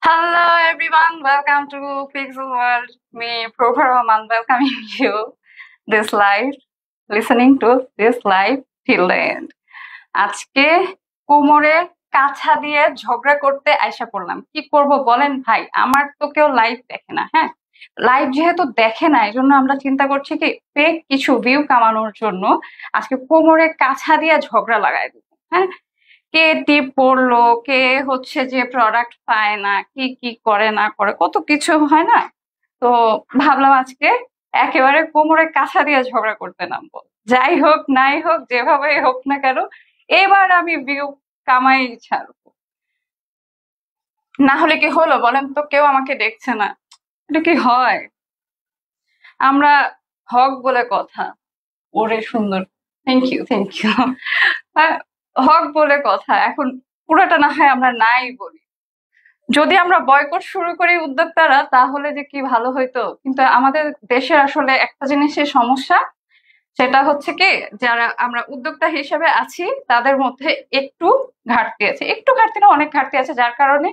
Hello everyone, welcome to Pixel World. Me, Prabha Rahman, welcoming you this live, listening to this live till the end. আজকে কোমরে কাছা দিয়ে ঝগড়া করতে আইসা পড়লাম। কি করব বলেন ভাই, আমার তো কেউ লাইভ দেখে না। হ্যাঁ, লাইভ যেহেতু দেখে না, এই জন্য আমরা চিন্তা করছি কি ফেক কিছু ভিউ কামানোর জন্য আজকে কোমরে কাছা দিয়ে ঝগড়া লাগাই দেবো। হ্যাঁ, কে টিপ পড়লো, কে হচ্ছে যে প্রোডাক্ট পায় না, কি কি করে না করে, কত কিছু হয় না। তো ভাবলাম আজকে একেবারে কোমরে কাছা দিয়ে ঝগড়া করতে নামবো। যাই হোক নাই হোক, যেভাবে হোক না কেন, এবার আমি ভিউ কামাই ছাড়বো। না হলে কি হলো বলেন তো, কেউ আমাকে দেখছে না, এটা কি হয়? আমরা হক বলে কথা। ওরে সুন্দর, থ্যাংক ইউ থ্যাংক ইউ। হক বলে কথা, এখন পুরোটা না হয় আমরা নাই বলি। যদি আমরা বয়কট শুরু করি উদ্যোক্তারা, তাহলে যে কি ভালো হইতো। কিন্তু আমাদের দেশের আসলে একটা জিনিসের সমস্যা, সেটা হচ্ছে কি যারা আমরা উদ্যোক্তা হিসেবে আছি তাদের মধ্যে একটু ঘাটতি আছে, একটু ঘাটতি না অনেক ঘাটতি আছে, যার কারণে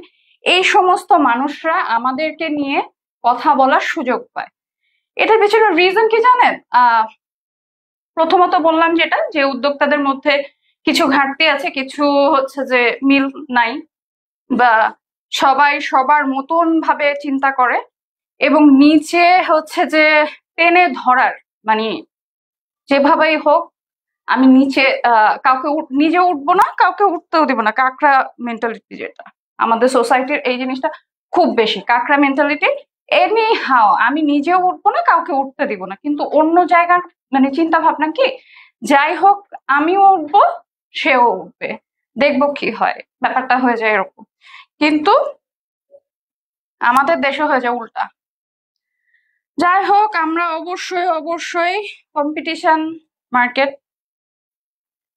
এই সমস্ত মানুষরা আমাদেরকে নিয়ে কথা বলার সুযোগ পায়। এটার পেছনে রিজন কি জানেন? প্রথমত বললাম যেটা, যে উদ্যোক্তাদের মধ্যে কিছু ঘাটতি আছে, কিছু হচ্ছে যে মিল নাই, বা সবাই সবার মতন ভাবে চিন্তা করে, এবং নিচে হচ্ছে যে টেনে ধরার, মানে যেভাবেই হোক আমি নিচে কাউকে নিজে উঠবো না, কাউকে উঠতেও দিব না। কাঁকড়া মেন্টালিটি, যেটা আমাদের সোসাইটির এই জিনিসটা খুব বেশি, কাঁকড়া মেন্টালিটি। এনি হাও আমি নিজেও উঠবো না, কাউকে উঠতে দিব না, কিন্তু অন্য জায়গার মানে চিন্তা ভাবনা কি, যাই হোক আমিও উঠবো, সেও উঠবে, দেখবো কি হয়, ব্যাপারটা হয়ে যায় এরকম। কিন্তু আমাদের দেশে হয়ে যায় উল্টা। যাই হোক, আমরা অবশ্যই অবশ্যই কম্পিটিশন মার্কেট,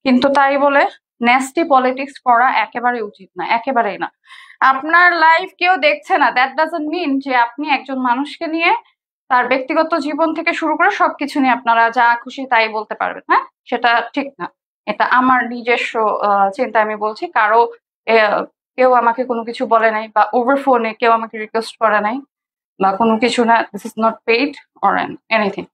কিন্তু তাই বলে নেস্টি পলিটিক্স করা একেবারে উচিত না, একেবারেই না। আপনার লাইফ কেউ দেখছে না, দ্যাট ডাজন্ট মিন যে আপনি একজন মানুষকে নিয়ে তার ব্যক্তিগত জীবন থেকে শুরু করে সবকিছু নিয়ে আপনারা যা খুশি তাই বলতে পারবেন। হ্যাঁ, সেটা ঠিক না। এটা আমার নিজস্ব চিন্তা, আমি বলছি। কারো কেউ আমাকে কোনো কিছু বলে নাই, বা ওভার ফোনে কেউ আমাকে রিকোয়েস্ট করে নাই, বা কোনো কিছু না। This is not paid or anything.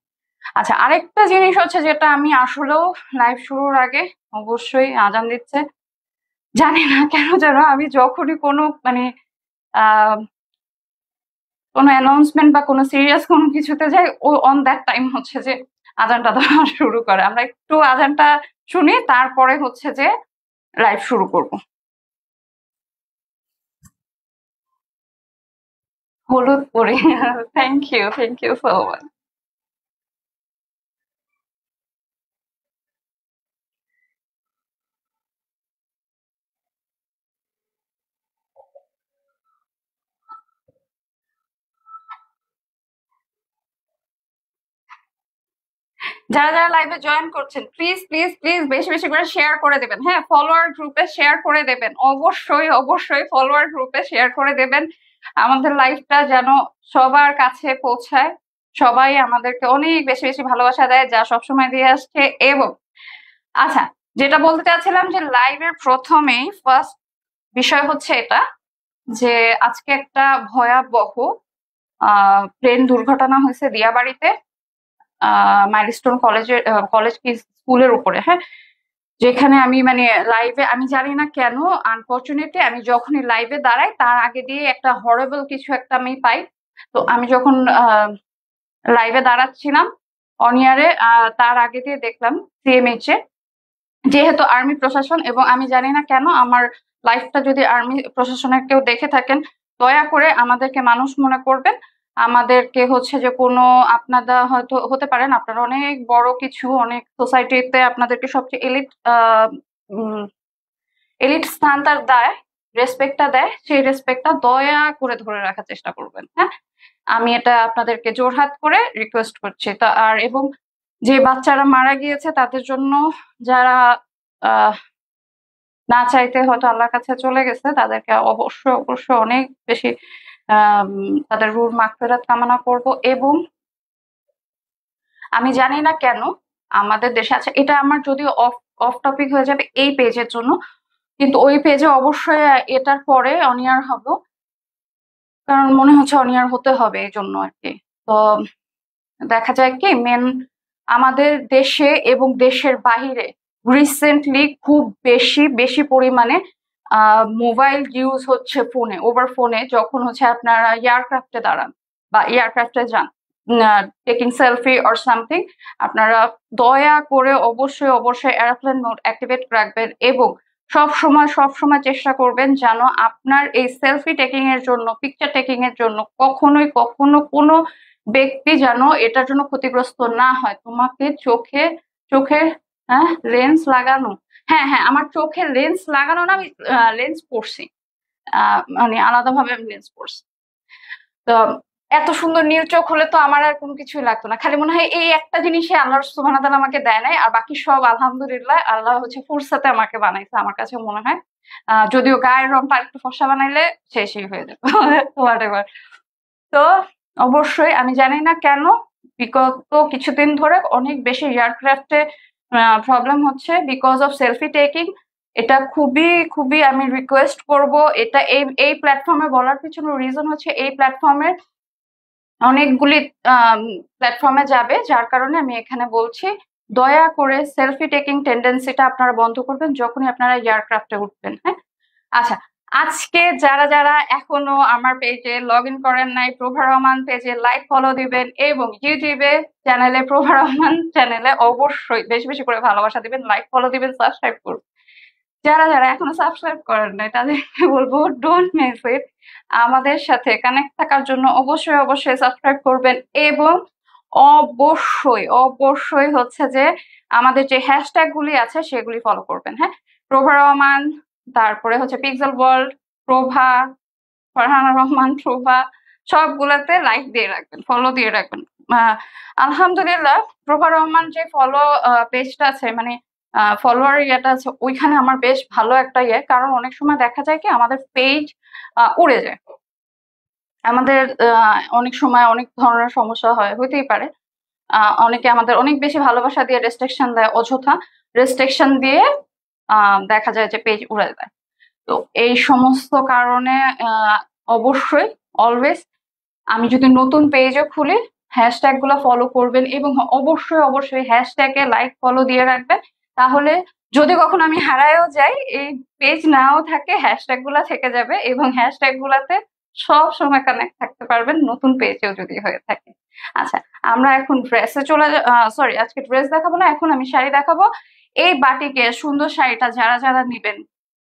আচ্ছা, আরেকটা জিনিস হচ্ছে যেটা আমি আসলেও লাইভ শুরুর আগে, অবশ্যই আজান দিচ্ছে, জানি না কেন যেন আমি যখনই কোনো মানে আহ কোনো অ্যানাউন্সমেন্ট বা কোনো সিরিয়াস কোনো কিছুতে যাই, ও অন দ্যাট টাইম হচ্ছে যে আজানটা দেওয়া শুরু করে। আমরা একটু আজানটা শুনি, তারপরে হচ্ছে যে লাইভ শুরু করব। হলুদ পরে থ্যাংক ইউ সো মাচ। যারা যারা লাইভে জয়েন করছেন, প্লিজ প্লিজ প্লিজ বেশি বেশি করে শেয়ার করে দেবেন। হ্যাঁ, ফলোয়ার গ্রুপে শেয়ার করে দেবেন, অবশ্যই অবশ্যই ফলোয়ার গ্রুপে শেয়ার করে দেবেন। আমাদের লাইভটা যেন সবার কাছে পৌঁছায়, সবাই আমাদেরকে অনেক বেশি বেশি ভালোবাসা দেয়, যা সবসময় দিয়ে আসছে। এবং আচ্ছা, যেটা বলতে চাচ্ছিলাম, যে লাইভের প্রথমেই ফার্স্ট বিষয় হচ্ছে এটা, যে আজকে একটা ভয়াবহ ট্রেন দুর্ঘটনা হয়েছে দিয়াবাড়িতে, মাইলস্টোন কলেজের, কলেজ কি স্কুলের উপরে। হ্যাঁ, যেখানে আমি মানে লাইভে, আমি জানি না কেন, আনফর্চুনেটলি আমি যখনই লাইভে দাঁড়াই তার আগে দিয়ে একটা হরেবল কিছু একটা আমি পাই। তো আমি যখন লাইভে দাঁড়াচ্ছিলাম অনিয়ারে, তার আগে দিয়ে দেখলাম সিএমএইচ এ, যেহেতু আর্মি প্রশাসন, এবং আমি জানি না কেন আমার লাইফটা যদি আর্মি প্রশাসনের কেউ দেখে থাকেন, দয়া করে আমাদেরকে মানুষ মনে করবেন। আমাদেরকে হচ্ছে যে কোনো, আপনারা হয়তো হতে পারেন আপনারা অনেক বড় কিছু, অনেক সোসাইটিতে আপনাদেরকে সবচেয়ে এলিট স্থান তার দেয়, রেসপেক্টটা দেয়, সেই রেসপেক্টটা দয়া করে ধরে রাখার চেষ্টা করবেন। হ্যাঁ, আমি এটা আপনাদেরকে জোরহাত করে রিকোয়েস্ট করছি। তা আর এবং যে বাচ্চারা মারা গিয়েছে তাদের জন্য, যারা আহ না চাইতে হয়তো আল্লাহর কাছে চলে গেছে, তাদেরকে অবশ্যই অবশ্যই অনেক বেশি তাদের রুহ মাগফিরাত কামনা করব। এবং আমি জানি না কেন আমাদের দেশে আছে, এটা আমার যদিও অফ অফ টপিক হয়ে যাবে এই পেজের জন্য, কিন্তু ওই পেজে অবশ্যই এটার পরে অনিয়ার হব। কারণ মনে হচ্ছে অনিয়ার হতে হবে এই জন্য আর কি। তো দেখা যায় কি আমাদের দেশে এবং দেশের বাহিরে রিসেন্টলি খুব বেশি বেশি পরিমাণে মোবাইল ইউজ হচ্ছে ফোনে, ওভার ফোনে, যখন হচ্ছে আপনারা এয়ারক্রাফটে দাঁড়ান বা এয়ারক্রাফটে যান টেকিং সেলফি অর সামথিং, আপনারা দয়া করে অবশ্যই অবশ্যই এয়ারপ্লেন মোড অ্যাক্টিভেট রাখবেন এবং সব সময় চেষ্টা করবেন যেন আপনার এই সেলফি টেকিং এর জন্য, পিকচার টেকিং এর জন্য কখনো কোনো ব্যক্তি যেন এটার জন্য ক্ষতিগ্রস্ত না হয়। তোমাকে চোখের হ্যাঁ লেন্স লাগানো, হ্যাঁ হ্যাঁ আমার চোখের লেন্স লাগানো না, আমি লেন্স পরছি, মানে আলাদাভাবে আমি লেন্স পরছি। তো এত সুন্দর নীল চোখ হলে তো আমার আর কোনো কিছুই লাগতো না, খালি মনে হয় এই একটা জিনিসে আল্লাহ সুবহানাহু ওয়া তাআলা আমাকে দেয় নাই, আর বাকি সব আলহামদুলিল্লাহ আল্লাহ হচ্ছে ফুরসাতে আমাকে বানাইছে আমার কাছে মনে হয়। যদিও গায়ের রংটা একটু ফর্সা বানাইলে শেষই হয়ে যেত হোয়াট এভার। তো অবশ্যই আমি জানি না কেন বিগত কিছুদিন ধরে অনেক বেশি এয়ারক্রাফটে প্রবলেম হচ্ছে বিকজ অফ সেলফি টেকিং। এটা খুবই খুবই আমি রিকোয়েস্ট করব, এটা এই প্ল্যাটফর্মে বলার পিছনে রিজন হচ্ছে এই প্ল্যাটফর্মের অনেকগুলি প্ল্যাটফর্মে যাবে, যার কারণে আমি এখানে বলছি দয়া করে সেলফি টেকিং টেন্ডেন্সিটা আপনারা বন্ধ করবেন যখনই আপনারা এয়ারক্রাফটে উঠবেন। হ্যাঁ, আচ্ছা, আজকে যারা যারা এখনো আমার পেজে লগ ইন করেন নাই, প্রভা রহমান পেজে লাইক ফলো দিবেন এবং ইউটিউবে চ্যানেলে প্রভা রহমান চ্যানেলে অবশ্যই বেশি বেশি করে ভালোবাসা দিবেন, লাইক ফলো দিবেন, সাবস্ক্রাইব করবেন। যারা যারা এখনো সাবস্ক্রাইব করেন নাই তাদেরকে বলবো ডোন্ট মিস ইট, আমাদের সাথে কানেক্ট থাকার জন্য অবশ্যই অবশ্যই সাবস্ক্রাইব করবেন এবং অবশ্যই অবশ্যই হচ্ছে যে আমাদের যে হ্যাশট্যাগ গুলি আছে সেগুলি ফলো করবেন। হ্যাঁ, প্রভা রহমান, তারপরে হচ্ছে পিক্সেল ওয়ার্ল্ড, প্রভা, ফারহানা রহমান, প্রভা, সবগুলোতে লাইক দিয়ে রাখবেন, ফলো দিয়ে রাখবেন। আলহামদুলিল্লাহ প্রভা রহমান যে ফলো পেজটা আছে, মানে ফলোয়ার ইয়েটা আছে, ওইখানে আমার বেশ ভালো একটা ইয়ে, কারণ অনেক সময় দেখা যায় কি আমাদের পেজ উড়ে যায়, আমাদের অনেক সময় অনেক ধরনের সমস্যা হইতেই পারে। অনেকে আমাদের অনেক বেশি ভালোবাসা দিয়ে রেস্ট্রিকশন দেয়, অযথা রেস্ট্রিকশন দিয়ে দেখা যায় যে পেজ উড়ে যায়। তো এই সমস্ত কারণে অবশ্যই অলওয়েজ আমি যদি নতুন পেজও খুলি হ্যাশট্যাগ গুলো ফলো করবেন এবং অবশ্যই অবশ্যই হ্যাশট্যাগে লাইক ফলো দিয়ে রাখবেন, তাহলে যদি কখনো আমি হারায়ও যাই এই পেজ নাও থাকে হ্যাশট্যাগ গুলা থেকে যাবে এবং হ্যাশট্যাগ গুলাতে সব সময় কানেক্ট থাকতে পারবেন, নতুন পেজেও যদি হয়ে থাকে। আচ্ছা, আমরা এখন ড্রেসে চলে সরি আজকে ড্রেস দেখাবো না, এখন আমি শাড়ি দেখাবো। এই বাটিকে সুন্দর শাড়িটা যারা যারা নিবেন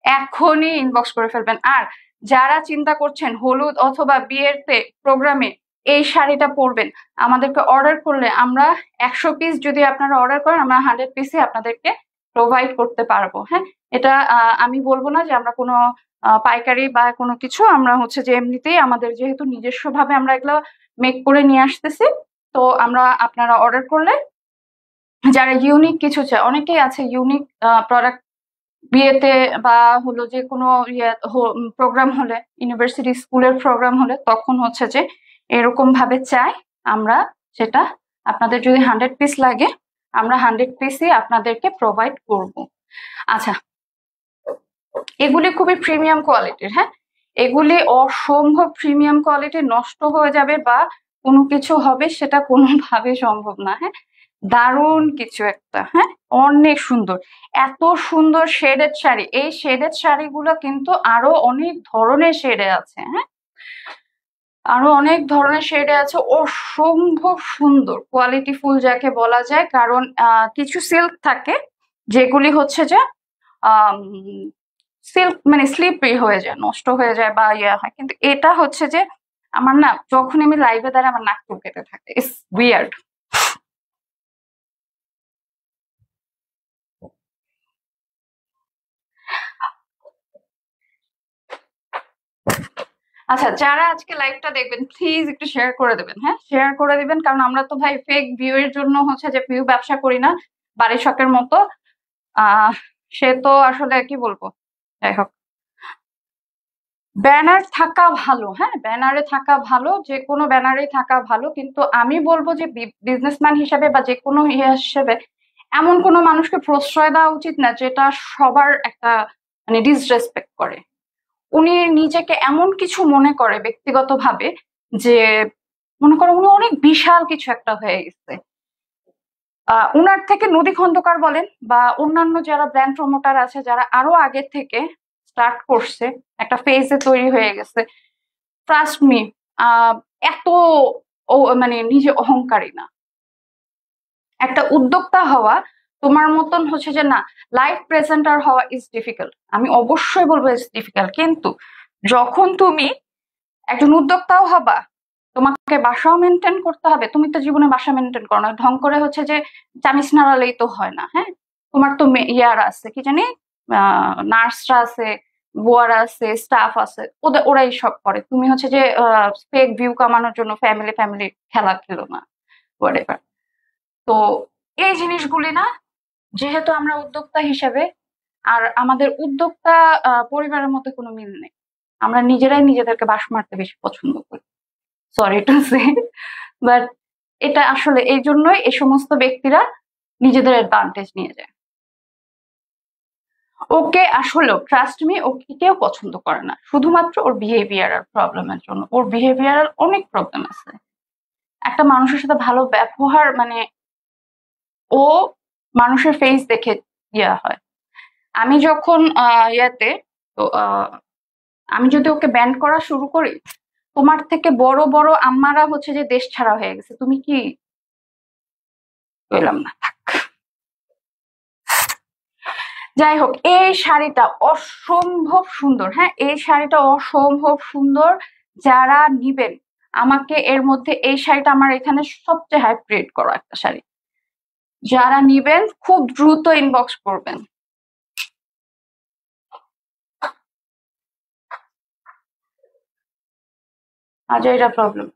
এখনই ইনবক্স করে ফেলবেন। আর যারা চিন্তা করছেন হলুদ অথবা বিয়েতে প্রোগ্রামে এই শাড়িটা পরবেন, আমাদেরকে অর্ডার করলে আমরা 100 পিস যদি আপনারা অর্ডার করেন আমরা 100 পিসই আপনাদেরকে প্রোভাইড করতে পারবো। হ্যাঁ, এটা আমি বলবো না যে আমরা কোনো পাইকারি বা কোনো কিছু, আমরা হচ্ছে যে এমনিতেই আমাদের যেহেতু নিজস্ব ভাবে আমরা এগুলো মেক করে নিয়ে আসতেছি, তো আমরা আপনারা অর্ডার করলে যারা ইউনিক কিছু চায়, অনেকেই আছে ইউনিক প্রোডাক্ট বিয়েতে বা হলো যে কোনো প্রোগ্রাম হলে, ইউনিভার্সিটি স্কুলের প্রোগ্রাম হলে তখন হচ্ছে যে এরকম ভাবে চাই আমরা সেটা, আপনাদের যদি 100 পিস লাগে আমরা 100 পিসই আপনাদেরকে প্রোভাইড করব। আচ্ছা, এগুলি খুবই প্রিমিয়াম কোয়ালিটির। হ্যাঁ, এগুলি অসম্ভব প্রিমিয়াম কোয়ালিটি, নষ্ট হয়ে যাবে বা কোনো কিছু হবে সেটা কোনোভাবে সম্ভব না। হ্যাঁ, দারুণ কিছু একটা। হ্যাঁ, অনেক সুন্দর, এত সুন্দর শেডেড শাড়ি। এই শেডেড শাড়িগুলো কিন্তু আরো অনেক ধরনের শেডে আছে। হ্যাঁ, আরো অনেক ধরনের শেডে আছে, অসম্ভব সুন্দর কোয়ালিটি ফুল যাকে বলা যায়। কারণ কিছু সিল্ক থাকে যেগুলি হচ্ছে যে সিল্ক মানে স্লিপি হয়ে যায়, নষ্ট হয়ে যায় বা ইয়ে হয়, কিন্তু এটা হচ্ছে যে আমার না যখন আমি লাইভে দাঁড়াই আমার নাক চুল কেটে থাকে, ইটস উইয়ার্ড। আচ্ছা, যারা আজকে লাইভটা দেখবেন প্লিজ একটু শেয়ার করে দেবেন। হ্যাঁ, শেয়ার করে দিবেন, কারণ আমরা তো ভাই ফেক ভিউ এর জন্য হচ্ছে যে ভিউ ব্যবসা করি না, বাড়ি শখের মতো। সে তো আসলে কি বলবো, যাই হোক, ব্যানার থাকা ভালো। হ্যাঁ, ব্যানারে থাকা ভালো, যে কোনো ব্যানারে থাকা ভালো, কিন্তু আমি বলবো যে বিজনেসম্যান হিসেবে বা যে কোনো ইয়ে হিসেবে এমন কোনো মানুষকে প্রশ্রয় দেওয়া উচিত না যেটা সবার একটা মানে ডিসরেসপেক্ট করে। উনি নিজেকে এমন কিছু মনে করে ব্যক্তিগতভাবে যে মনে করো উনি অনেক বিশাল কিছু একটা হয়ে গেছে। উনার থেকে নদী খন্দকার বলেন বা অন্যান্য যারা ব্র্যান্ড প্রমোটার আছে যারা আরো আগে থেকে স্টার্ট করছে, একটা ফেজে তৈরি হয়ে গেছে। ট্রাস্ট মি, এত মানে নিজে অহংকারী না। একটা উদ্যোক্তা হওয়া তোমার মতন হচ্ছে যে না, লাইভ প্রেজেন্টার হওয়া ইজ ডিফিকাল্ট, আমি অবশ্যই বলবো ইজ ডিফিকাল্ট, কিন্তু যখন তুমি একজন উদ্যোক্তাও হবা, তোমাকে বাসাও মেনটেন করতে হবে। তুমি তো জীবনে বাসা মেনটেন করো না, ঢং করে হচ্ছে যে চামিচ নাড়ালেই তো হয় না। হ্যাঁ, তোমার তো ইয়ার আছে, কি জানি নার্সরা আছে, বুয়ারা আছে, স্টাফ আছে, ওরাই সব করে। তুমি হচ্ছে যে ফেক ভিউ কামানোর জন্য ফ্যামিলি ফ্যামিলি খেলা খেলো না, হোয়াটএভার। তো এই জিনিসগুলি না, যেহেতু আমরা উদ্যোক্তা হিসেবে, আর আমাদের উদ্যোক্তা পরিবারের মধ্যে কোনো মিল নেই, আমরা নিজেরাই নিজেদেরকে বাস মারতে বেশি পছন্দ করি, সরি টু সে, বাট এটা আসলে এই জন্যই এই সমস্ত ব্যক্তিরা নিজেদের অ্যাডভান্টেজ নিয়ে যায়। ওকে আসলেও ট্রাস্ট মি, ওকে কেউ পছন্দ করে না শুধুমাত্র ওর বিহেভিয়ারাল প্রবলেমের জন্য। ওর বিহেভিয়ারাল অনেক প্রবলেম আছে। একটা মানুষের সাথে ভালো ব্যবহার মানে ও মানুষের ফেস দেখে ইয়া হয়। আমি যখন ইয়াতে, তো আমি যদি ওকে ব্যান্ড করা শুরু করি, তোমার থেকে বড় বড় আম্মারা হচ্ছে যে দেশ ছাড়া হয়ে গেছে, তুমি কি বললাম না, থাক। যাই হোক, এই শাড়িটা অসম্ভব সুন্দর। হ্যাঁ, এই শাড়িটা অসম্ভব সুন্দর। যারা নিবেন, আমাকে এর মধ্যে এই শাড়িটা আমার এখানে সবচেয়ে হাই রেট করা একটা শাড়ি। যারা নিবেন খুব দ্রুত ইনবক্স করবেন। আজাইরা প্রবলেম,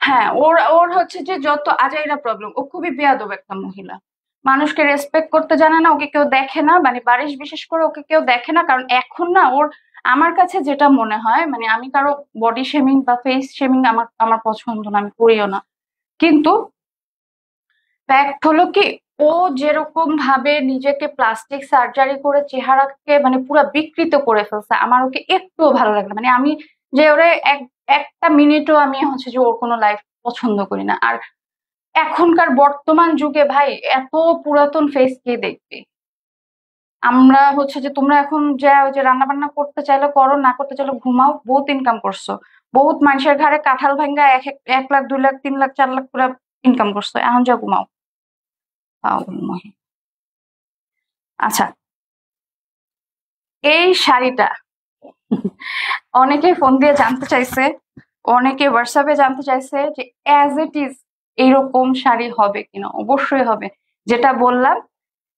হ্যাঁ, ওর ওর হচ্ছে যে যত আজাইরা প্রবলেম, ও খুবই বেয়াদব একটা মহিলা। মানুষকে রেসপেক্ট করতে জানে না, ওকে কেউ দেখে না, মানে বারিশ বিশেষ করে ওকে কেউ দেখে না। কারণ এখন না ওর, আমার কাছে যেটা মনে হয়, মানে আমি কারো বডি শেমিং বা ফেস শেমিং আমার আমার পছন্দ না, আমি করিও না, কিন্তু ফ্যাক্ট হলো কি, ও যেরকম ভাবে নিজেকে প্লাস্টিক সার্জারি করে চেহারাকে মানে পুরো বিকৃত করে ফেলছে, আমার ওকে একটুও ভালো লাগে না। মানে আমি যে ওরে একটা মিনিটও আমি হচ্ছে যে ওর কোনো লাইফ পছন্দ করি না। আর এখনকার বর্তমান যুগে ভাই এত পুরাতন ফেস কে দেখবে? আমরা হচ্ছে যে তোমরা এখন যে ওই যে রান্না বান্না করতে চাইলে করো, না করতে চাইলে ঘুমাও, বহুত ইনকাম করছো, বহুত মানুষের ঘরে কাঁঠাল ভাঙ্গা 1 লাখ 2 লাখ 3 লাখ 4 লাখ করে ইনকাম করছো, এখন যা ঘুমাও। পাগল মহিলা। আচ্ছা, এই শাড়িটা অনেকে ফোন দিয়ে জানতে চাইছে, অনেকে হোয়াটসঅ্যাপে জানতে চাইছে যে অ্যাজ ইট ইজ এইরকম শাড়ি হবে কিনা। অবশ্যই হবে, যেটা বললাম।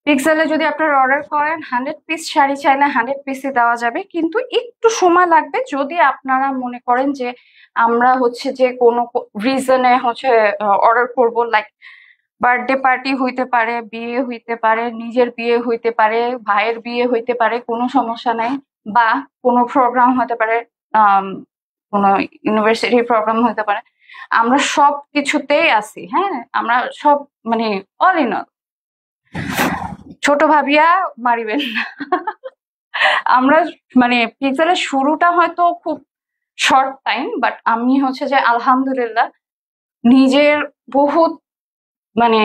পিক্সেলে যদি আপনারা অর্ডার করেন 100 পিস শাড়ি চাইলে 100 পিসই দেওয়া যাবে, কিন্তু একটু সময় লাগবে। যদি আপনারা মনে করেন যে আমরা হচ্ছে যে কোনো রিজনে হচ্ছে অর্ডার করব, লাইক বার্থডে পার্টি হইতে পারে, বিয়ে হইতে পারে, নিজের বিয়ে হইতে পারে, ভাইয়ের বিয়ে হইতে পারে, কোনো সমস্যা নাই। বা কোনো প্রোগ্রাম হতে পারে, আম, কোনো ইউনিভার্সিটি প্রোগ্রাম হতে পারে, আমরা সব কিছুতেই আছি। হ্যাঁ, আমরা সব মানে অল ইন অল। ছোট ভাবিয়া মারিবেন না। আমরা মানে পিক্সেলের শুরুটা হয়তো খুব শর্ট টাইম, বাট আমি হচ্ছে যে আলহামদুলিল্লাহ নিজের বহুত মানে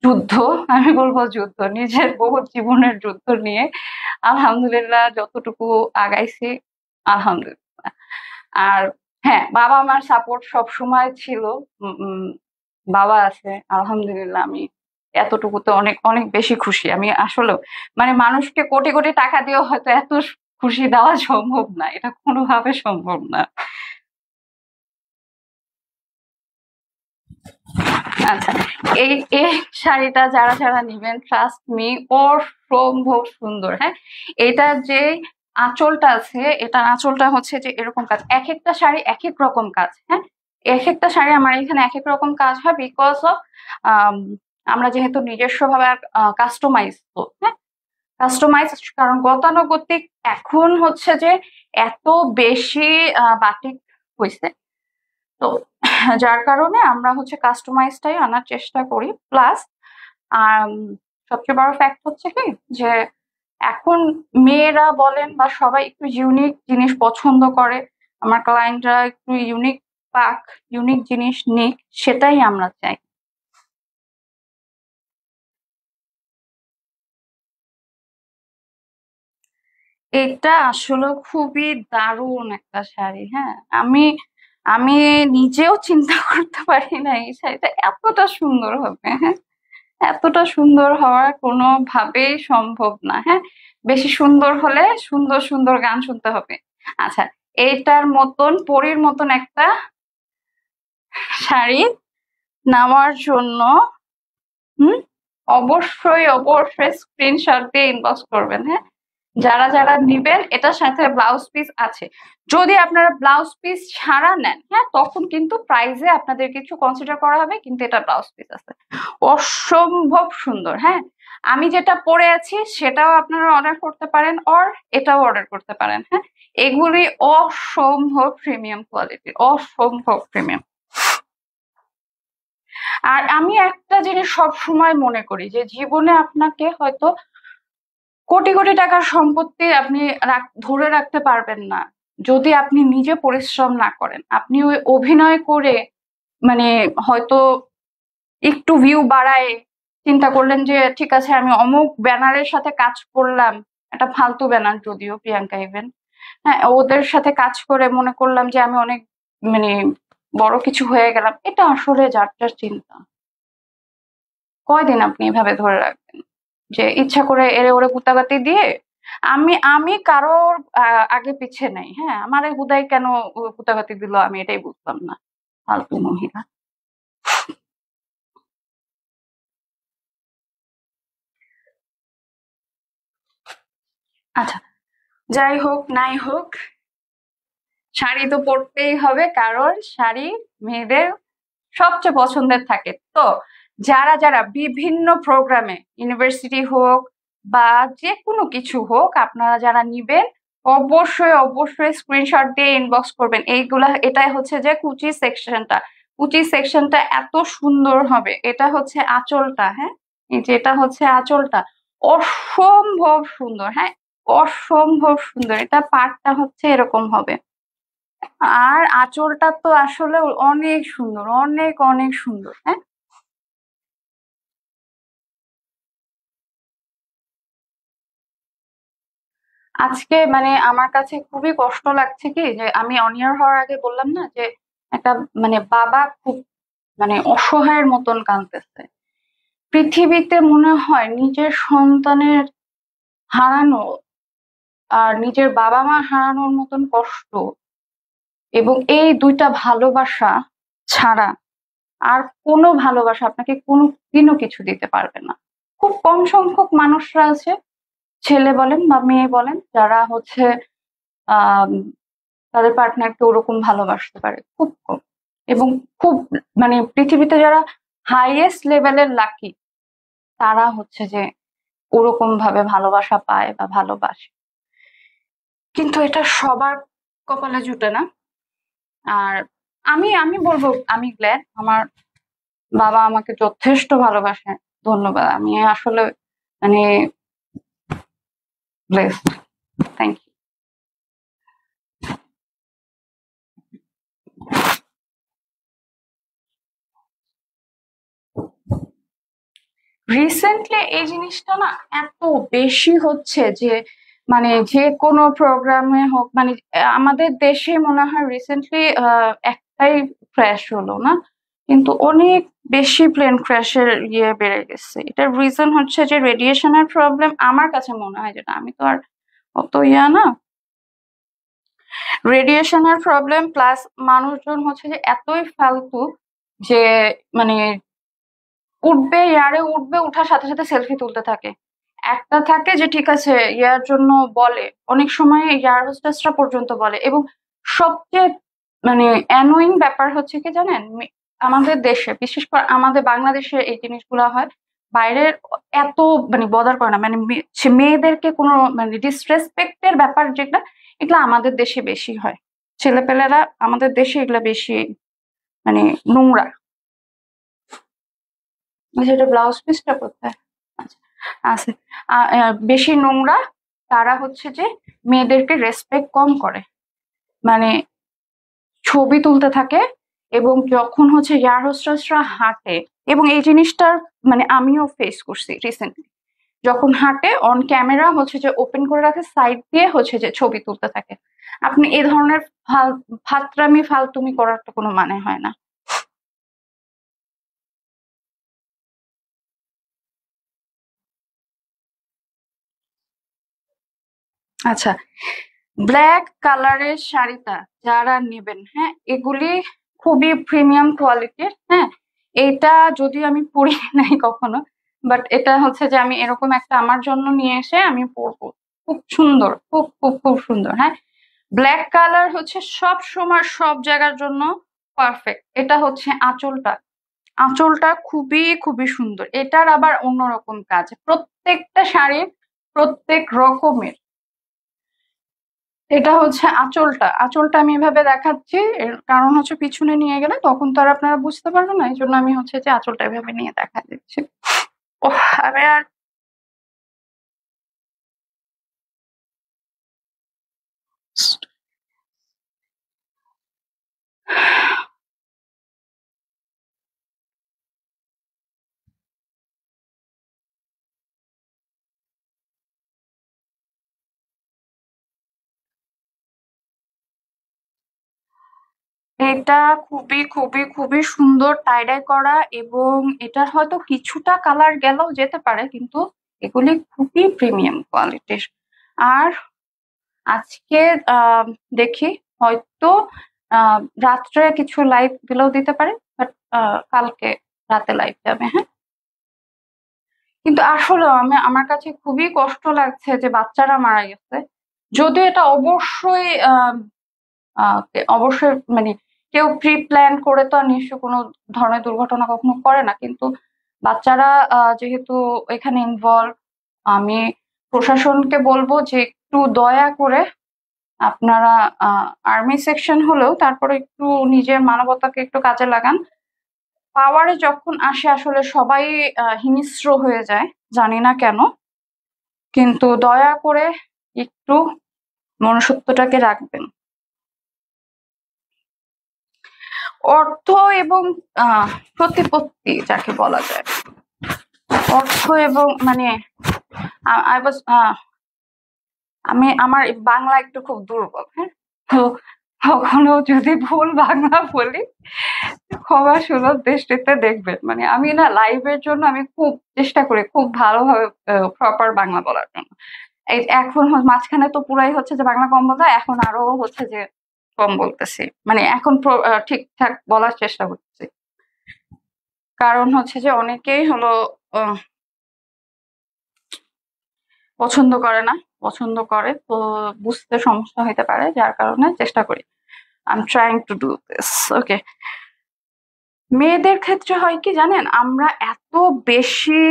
যুদ্ধ, আমি বলবো যুদ্ধ, নিজের বহুত জীবনের যুদ্ধ নিয়ে আলহামদুলিল্লাহ যতটুকু আগাইছি, আলহামদুলিল্লাহ। আর হ্যাঁ, বাবা মার সাপোর্ট সব সময় ছিল। বাবা আছে আলহামদুলিল্লাহ। আমি এতটুকুতে অনেক অনেক বেশি খুশি। আমি আসলে মানে মানুষকে কোটি কোটি টাকা দিয়েও হয়তো এত খুশি দেওয়া সম্ভব না, এটা কোনোভাবে সম্ভব না। আচ্ছা, এই এই শাড়িটা যারা যারা নিবেন, ট্রাস্ট মি, অসম্ভব সুন্দর। হ্যাঁ, এটা যে আঁচলটা আছে, এটা আঁচলটা হচ্ছে যে এরকম কাজ, এক একটা শাড়ি এক এক রকম কাজ। হ্যাঁ, এক একটা শাড়ি আমার এখানে এক এক রকম কাজ হয়, বিকজ অফ আমরা যেহেতু নিজস্ব ভাবে কাস্টমাইজ, তো হ্যাঁ কাস্টমাইজ, কারণ গতানুগতিক এখন হচ্ছে যে এত বেশি বাটিক হয়েছে, তো যার কারণে আমরা হচ্ছে কাস্টমাইজটাই আনার চেষ্টা করি। প্লাস সবচেয়ে বড় ফ্যাক্ট হচ্ছে কি যে এখন মেয়েরা বলেন বা সবাই একটু ইউনিক জিনিস পছন্দ করে। আমার ক্লায়েন্টরা একটু ইউনিক পাক, ইউনিক জিনিস নিক, সেটাই আমরা চাই। এটা আসলে খুবই দারুণ একটা শাড়ি। হ্যাঁ, আমি আমি নিজেও চিন্তা করতে পারি না এই শাড়িটা এতটা সুন্দর হবে। হ্যাঁ, এতটা সুন্দর হওয়ার কোনোভাবেই সম্ভব না। হ্যাঁ, বেশি সুন্দর হলে সুন্দর সুন্দর গান শুনতে হবে। আচ্ছা, এইটার মতন পরীর মতন একটা শাড়ি নেওয়ার জন্য হুম অবশ্যই অবশ্যই স্ক্রিনশট দিয়ে ইনবক্স করবেন। হ্যাঁ, যারা যারা নিবেন, এটার সাথে ব্লাউজ পিস আছে। যদি আপনারা ব্লাউজ পিস ছাড়া নেন, হ্যাঁ, তখন কিন্তু প্রাইসে আপনাদের কিছু কনসিডার করা হবে, কিন্তু এটা ব্লাউজ পিস আছে। অসম্ভব সুন্দর। হ্যাঁ, আমি যেটা পরে আছি সেটাও আপনারা অর্ডার করতে পারেন, অর এটাও অর্ডার করতে পারেন। হ্যাঁ, এগুলি অসম্ভব প্রিমিয়াম কোয়ালিটির, অসম্ভব প্রিমিয়াম। আর আমি একটা জিনিস সব সময় মনে করি যে জীবনে আপনাকে হয়তো কোটি কোটি টাকার সম্পত্তি আপনি ধরে রাখতে পারবেন না যদি আপনি নিজে পরিশ্রম না করেন। আপনি ওই অভিনয় করে মানে হয়তো একটু ভিউ বাড়ায় চিন্তা করলেন যে ঠিক আছে আমি অমুক ব্যানারের সাথে কাজ করলাম, একটা ফালতু ব্যানার যদিও, প্রিয়াঙ্কা ইভেন, হ্যাঁ, ওদের সাথে কাজ করে মনে করলাম যে আমি অনেক মানে বড় কিছু হয়ে গেলাম। এটা আসলে যার যার চিন্তা। কয়দিন আপনি এভাবে ধরে রাখবেন যে ইচ্ছা করে এরে ওরে গুতাগাতি দিয়ে আমি আমি কারোর আগে পিছে নেই। হ্যাঁ, আমার এই হুদাই কেন গুতাগাতি দিল আমি এটাই বুঝলাম না, ফালতু মহিলা। আচ্ছা, যাই হোক নাই হোক, শাড়ি তো পরতেই হবে, কারণ শাড়ি মেয়েদের সবচেয়ে পছন্দের থাকে। তো যারা যারা বিভিন্ন প্রোগ্রামে, ইউনিভার্সিটি হোক বা যে কোনো কিছু হোক, আপনারা যারা নিবেন অবশ্যই অবশ্যই স্ক্রিনশট দিয়ে ইনবক্স করবেন। এইগুলা, এটাই হচ্ছে যে কুচি সেকশনটা। কুচি সেকশনটা এত সুন্দর হবে। এটা হচ্ছে আঁচলটা। হ্যাঁ, এই যে এটা হচ্ছে আঁচলটা, অসম্ভব সুন্দর। হ্যাঁ, অসম্ভব সুন্দর। এটা পাড়টা হচ্ছে এরকম হবে, আর আঁচলটা তো আসলে অনেক সুন্দর, অনেক অনেক সুন্দর। হ্যাঁ, আজকে আমার কাছে খুবই কষ্ট লাগছে কি যে আমি অনিয়ার হওয়ার আগে বললাম না যে একটা বাবা খুব অসহায়ের মতন কাঁদতেছে। পৃথিবীতে মনে হয় নিজের সন্তানের হারানো আর নিজের বাবা মা হারানোর মতন কষ্ট এবং এই দুইটা ভালোবাসা ছাড়া আর কোনো ভালোবাসা আপনাকে কোনোদিনও কিছু দিতে পারবে না। খুব কম সংখ্যক মানুষরা আছে, ছেলে বলেন বা মেয়ে বলেন, যারা হচ্ছে আহ তাদের পার্টনারকে ওরকম ভালোবাসতে পারে, খুব কম। এবং খুব পৃথিবীতে যারা হাইয়েস্ট লেভেলের লাকি, তারা হচ্ছে যে ওরকম ভাবে ভালোবাসা পায় বা ভালোবাসে। কিন্তু এটা সবার কপালে জুটে না। আর আমি আমি বলবো আমি গ্ল্যাড আমার বাবা আমাকে যথেষ্ট ভালোবাসে। ধন্যবাদ, আমি আসলে মানে ব্লেসড। Thank you. রিসেন্টলি এই জিনিসটা না এত বেশি হচ্ছে যে যে কোনো প্রোগ্রামে হোক, আমাদের দেশে মনে হয় রিসেন্টলি একটাই ক্র্যাশ হলো না, কিন্তু অনেক বেশি প্লেন ক্র্যাশের বেড়ে গেছে। এটার রিজন হচ্ছে যে রেডিয়েশনের প্রবলেম। আমার কাছে মনে হয়, যেটা আমি তো আর অত না, রেডিয়েশনের প্রবলেম প্লাস মানুষজন হচ্ছে যে এতই ফালতু যে মানে উঠবে, এয়ারে উঠবে, উঠার সাথে সাথে সেলফি তুলতে থাকে। একটা থাকে যে ঠিক আছে ইয়ার জন্য বলে, অনেক সময় এয়ার হোস্টেসরা পর্যন্ত বলে। এবং সবচেয়ে অ্যানোয়িং ব্যাপার হচ্ছে কি জানেন, আমাদের দেশে, বিশেষ করে আমাদের বাংলাদেশে এই জিনিসগুলো হয়। বাইরের এত বদার করে না, মেয়েদেরকে কোনো ডিসরেসপেক্টের ব্যাপার যেটা, এগুলো আমাদের দেশে বেশি হয়। ছেলেপেলেরা আমাদের দেশে এগুলা বেশি নোংরা। সেটা ব্লাউজ পিসটা কোথায়? আচ্ছা, আছে বেশি নোংরা, তারা হচ্ছে যে মেয়েদেরকে রেসপেক্ট কম করে, মানে ছবি তুলতে থাকে। এবং যখন হচ্ছে এয়ার হোস্টেসরা হাঁটে, এবং এই জিনিসটার মানে আমিও ফেস করছি রিসেন্টলি, যখন হাঁটে অন ক্যামেরা হচ্ছে যে ওপেন করে রাখে, সাইড দিয়ে হচ্ছে যে ছবি তুলতে থাকে। আপনি এই ধরনের ফাত্রামি ফালতুমি করার তো কোনো মানে হয় না। আচ্ছা, ব্ল্যাক কালারের শাড়িটা যারা নেবেন, হ্যাঁ, এগুলি খুবই প্রিমিয়াম কোয়ালিটির। হ্যাঁ, এটা যদিও আমি পরি নাই কখনো, বাট এটা হচ্ছে যে আমি এরকম একটা আমার জন্য নিয়ে এসে আমি পরবো। খুব সুন্দর, খুব খুব খুব সুন্দর। হ্যাঁ, ব্ল্যাক কালার হচ্ছে সব সময় সব জায়গার জন্য পারফেক্ট। এটা হচ্ছে আঁচলটা, আঁচলটা খুবই খুবই সুন্দর। এটার আবার অন্যরকম কাজ, প্রত্যেকটা শাড়ির প্রত্যেক রকমের। এটা হচ্ছে আঁচলটা, আঁচলটা আমি এভাবে দেখাচ্ছি, এর কারণ হচ্ছে পিছনে নিয়ে গেলে তখন তো আর আপনারা বুঝতে পারবেন না, এই জন্য আমি হচ্ছে যে আঁচলটা এভাবে নিয়ে দেখা দিচ্ছি। ওহ, আমি আর এটা খুবই খুবই খুবই সুন্দর টাইডাই করা, এবং এটার হয়তো কিছুটা কালার গেলেও যেতে পারে, কিন্তু এগুলি খুবই প্রিমিয়াম কোয়ালিটির। আর আজকে আহ দেখি, হয়তো রাত্রে কিছু লাইভ দিলেও দিতে পারে, বাট কালকে রাতে লাইভ যাবে। হ্যাঁ, কিন্তু আসলে আমি আমার কাছে খুবই কষ্ট লাগছে যে বাচ্চারা মারা গেছে। যদিও এটা অবশ্যই অবশ্যই মানে কেউ প্রি প্ল্যান করে তো আর নিশ্চয় কোনো ধরনের দুর্ঘটনা কখনো করে না, কিন্তু বাচ্চারা যেহেতু এখানে ইনভলভ, আমি প্রশাসনকে বলবো যে একটু দয়া করে আপনারা আর্মি সেকশন হলেও তারপরে একটু নিজের মানবতাকে একটু কাজে লাগান। পাওয়ারে যখন আসে আসলে সবাই হিংস্র হয়ে যায়, জানি না কেন, কিন্তু দয়া করে একটু মনুষ্যত্বটাকে রাখবেন। অর্থ এবং প্রতিপত্তি যাকে বলা যায়, অর্থ এবং মানে আই ওয়াজ আমি আমার বাংলা একটু খুব দুর্বল। হ্যাঁ, তো কখনো যদি ভুল বাংলা বলি ক্ষমা সুলভ দৃষ্টিতে দেখবেন। মানে আমি না লাইভের জন্য আমি খুব চেষ্টা করি খুব ভালোভাবে প্রপার বাংলা বলার জন্য। এই এখন মাঝখানে তো পুরাই হচ্ছে যে বাংলা কম বলতে, এখন আরো হচ্ছে যে কম বলতেছি, মানে এখন ঠিকঠাক বলার চেষ্টা করছি। কারণ হচ্ছে যে অনেকেই হলো আহ, পছন্দ করে না, পছন্দ করে তো বুঝতে সমস্যা হতে পারে, যার কারণে চেষ্টা করি। I am trying to do this. Okay, মেয়েদের ক্ষেত্রে হয় কি জানেন, আমরা এত বেশি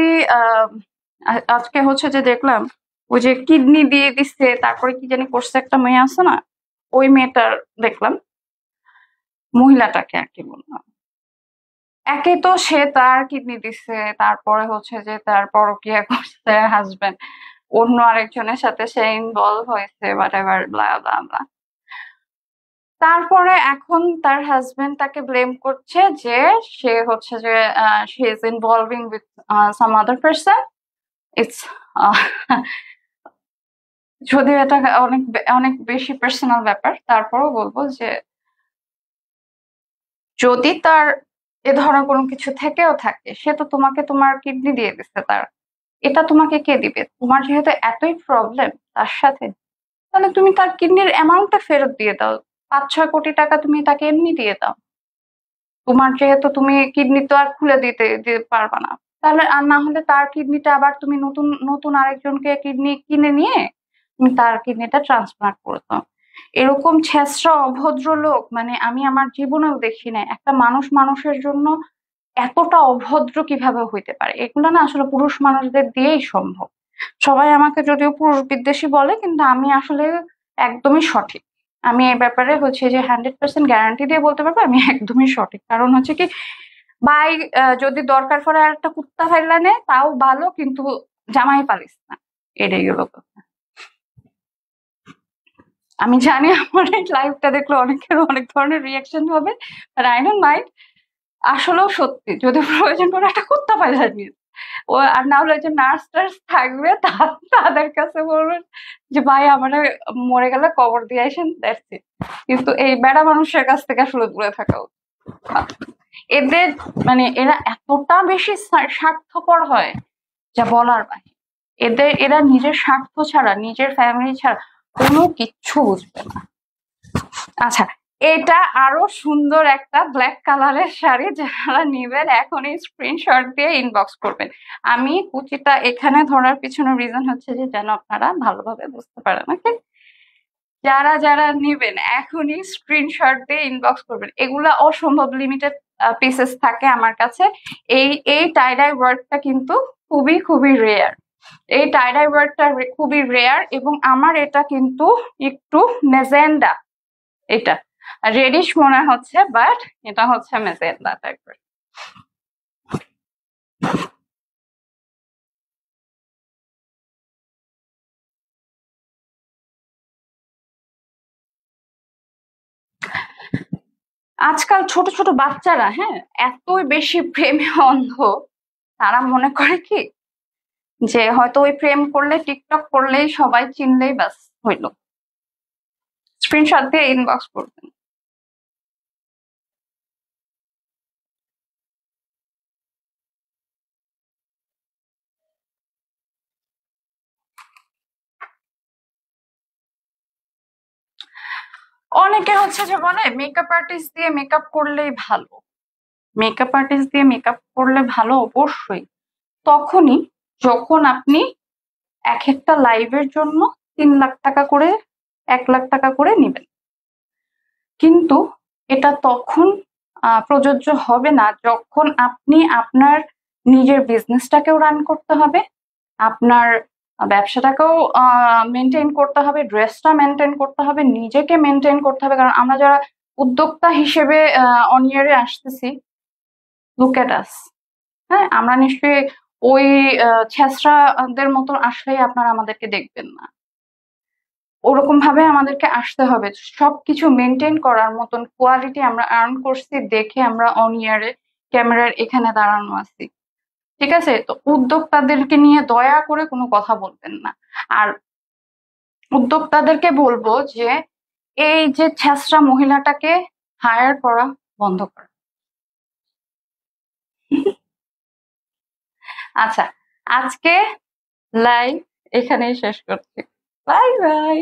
আজকে হচ্ছে যে দেখলাম ওই যে কিডনি দিয়ে দিচ্ছে, তারপরে কি জানি করছে একটা মেয়ে আছে না, ওই মেয়েটার দেখলাম, মহিলাটাকে আর কি বললাম, একে তো সে তার কিডনি দিচ্ছে, তারপরে হচ্ছে যে তার পরকীয়া করছে হাজবেন্ড, অন্য আরেকজনের সাথে সে ইনভলভ হয়েছে, বাট এভার ব্লা ব্লা ব্লা। তারপরে এখন তার হাজবেন্ড তাকে ব্লেম করছে যে সে হচ্ছে যে she is involving with some other person. It's যদিও এটা অনেক অনেক বেশি পার্সোনাল ব্যাপার, তারপরও বলবো যে যদি তার এ ধরনের কোনো কিছু থেকেও থাকে, সে তো তোমাকে তোমার কিডনি দিয়ে দিচ্ছে, তার এটা তোমাকে কে দিবে? তোমার যেহেতু এতই প্রবলেম তার সাথে, তাহলে তুমি তার কিডনির অ্যামাউন্টটা ফেরত দিয়ে দাও। 5-6 কোটি টাকা তুমি তাকে এমনি দিয়ে দাও। তোমার যেহেতু তুমি কিডনি তো আর খুলে দিতে পারবা না, তাহলে আর না হলে তার কিডনিটা আবার তুমি নতুন নতুন আরেকজনকে কিডনি কিনে নিয়ে তুমি তার কিডনিটা ট্রান্সপ্লান্ট করে দাও। এরকম ছেঁচড়া অভদ্র লোক মানে আমি আমার জীবনেও দেখি নাই। একটা মানুষ মানুষের জন্য এতটা অভদ্র কিভাবে হইতে পারে? এগুলো না আসলে পুরুষ মানুষদের দিয়েই সম্ভব। সবাই আমাকে যদিও পুরুষ বিদ্বেষী বলে, কিন্তু আমি আসলে একদমই সঠিক। আমি এই ব্যাপারে হচ্ছে যে 100% গ্যারান্টি দিয়ে বলতে পারবো আমি একদমই সঠিক। কারণ হচ্ছে কি, ভাই যদি দরকার পড়ে আর একটা কুত্তা ফাইলা নেয় তাও ভালো, কিন্তু জামাই পারিস না, এটাই হলো কথা। আমি জানি আমার এই লাইভটা দেখলে অনেকের অনেক ধরনের রিয়াকশন হবে, বাট আই ডোন্ট মাইন্ড। আসলেও সত্যি, যদি প্রয়োজন পড়ে একটা কুত্তা পায়রা নিয়ে, ও আর না হলে যে নার্স টার্স থাকবে তাদের কাছে বলবেন যে ভাই আমার মরে গেলে কবর দিয়ে আসেন, দ্যাটস ইট। কিন্তু এই বেড়া মানুষের কাছ থেকে আসলে দূরে থাকা উচিত। এদের মানে এরা এতটা বেশি স্বার্থপর হয় যা বলার বাইরে। এরা নিজের স্বার্থ ছাড়া, নিজের ফ্যামিলি ছাড়া কোনো কিচ্ছু বুঝবে না। আচ্ছা, এটা আরো সুন্দর একটা ব্ল্যাক কালারের শাড়ি, যারা নিবেন এখনই স্ক্রিনশট দিয়ে ইনবক্স করবেন। আমি কুচিটা এখানে ধরার পিছনে রিজন হচ্ছে যে যেন আপনারা ভালোভাবে বুঝতে পারেন। ওকে, যারা যারা নিবেন এখনই স্ক্রিনশট দিয়ে ইনবক্স করবেন। এগুলা অসম্ভব লিমিটেড পিসেস থাকে আমার কাছে। এই টাইডাই ওয়ার্কটা কিন্তু খুবই খুবই রেয়ার। এই টাইডাই ওয়ার্কটা খুবই রেয়ার, এবং আমার এটা কিন্তু একটু মেজেন্ডা, এটা রেডিশ মনে হচ্ছে, বাট এটা হচ্ছে মেজেন্ডা টাইপের। আজকাল ছোট ছোট বাচ্চারা, হ্যাঁ, এতই বেশি প্রেমে অন্ধ, তারা মনে করে কি যে হয়তো ওই প্রেম করলে, টিকটক করলেই, সবাই চিনলেই ব্যাস হইলো। স্ক্রিনশট দিয়ে ইনবক্স করবেন। অনেকে হচ্ছে যে বলে মেকআপ আর্টিস্ট দিয়ে মেকআপ করলেই ভালো। মেকআপ আর্টিস্ট দিয়ে মেকআপ করলে ভালো অবশ্যই তখনই যখন আপনি এক একটা লাইভের জন্য 3 লাখ টাকা করে, 1 লাখ টাকা করে নিবেন। কিন্তু এটা তখন প্রযোজ্য হবে না যখন আপনি আপনার নিজের বিজনেসটাকেও রান করতে হবে, আপনার ব্যবসাটাকেও মেনটেন করতে হবে, ড্রেসটা মেনটেন করতে হবে, নিজেকে মেনটেন করতে হবে। কারণ আমরা যারা উদ্যোক্তা হিসেবে অন ইয়ারে আসতেছি, লুক এট আস, হ্যাঁ, আমরা নিশ্চয়ই ওই ছেঁচড়াদের মতো আসলেই আপনারা আমাদেরকে দেখবেন না। ওরকম ভাবে আমাদেরকে আসতে হবে, সবকিছু মেনটেন করার মতন কোয়ালিটি আমরা আর্ন করছি দেখে আমরা অন ইয়ারে ক্যামেরার এখানে দাঁড়ানো আছি। ঠিক আছে, তো উদ্যোক্তাদেরকে নিয়ে দয়া করে কোনো কথা বলবেন না। আর উদ্যোক্তাদেরকে বলবো যে এই যে ছেঁচড়া মহিলাটাকে হায়ার করা বন্ধ করা। আচ্ছা, আজকে লাইভ এখানেই শেষ করছি। Bye bye.